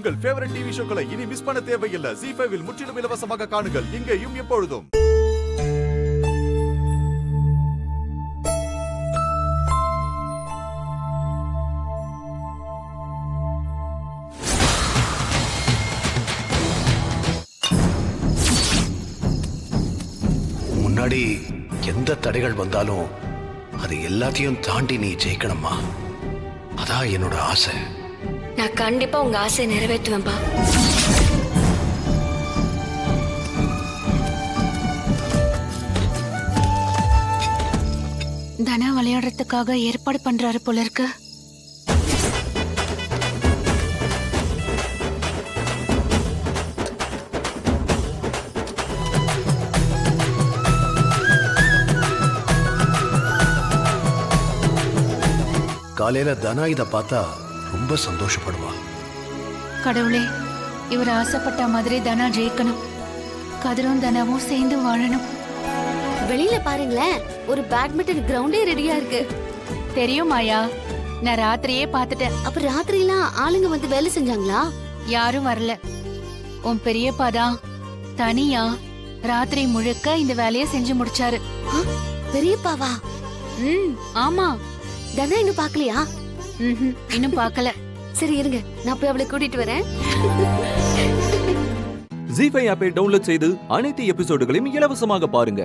உங்கள் favourite TV ஷோக்களை இனி miss பண்ண தேவையில்லை. ZEE5 இல் முற்றிலும் இலவசமாக காணுங்கள், இங்கேயும் எப்பொழுதும். முன்னாடி எந்த தடைகள் வந்தாலும் அது எல்லாத்தையும் தாண்டி நீ ஜெயிக்கணுமா? அதான் என்னோட ஆசை. நான் கண்டிப்பா உங்க ஆசையை நிறைவேற்றுவேன்பா. தனா விளையாடுறதுக்காக ஏற்பாடு பண்றாரு போல இருக்கு. காலையில தனா இத பார்த்தா ரொம்ப சந்தோஷப்படுவா. கடவுளே, இவர் ஆசைப்பட்ட மாதிரி தனா ஜெயிக்கணும். கதிரும் தனாவும் சேர்ந்து வாழணும். வெளியில பாருங்களேன், ஒரு பேட்மிண்டன் கிரவுண்டே ரெடியா இருக்கு. தெரியும் மாயா, நான் ராத்திரியே பார்த்துட்டேன். அப்ப ராத்திரியெல்லாம் ஆளுங்க வந்து வேலை செஞ்சாங்களா? யாரும் வரல. உன் பெரியப்பா தான் தனியா ராத்திரி முழுக்க இந்த வேலையை செஞ்சு முடிச்சாரு. பெரியப்பாவா? ஆமா. தனா இன்னும் பாக்கலையா? இன்னும் பார்க்கல. சரி இருங்க, நான் போய் அவளை கூட்டிட்டு வரேன். ZEE5 ஆப்பை டவுன்லோட் செய்து அனைத்து எபிசோடுகளையும் இலவசமாக பாருங்க.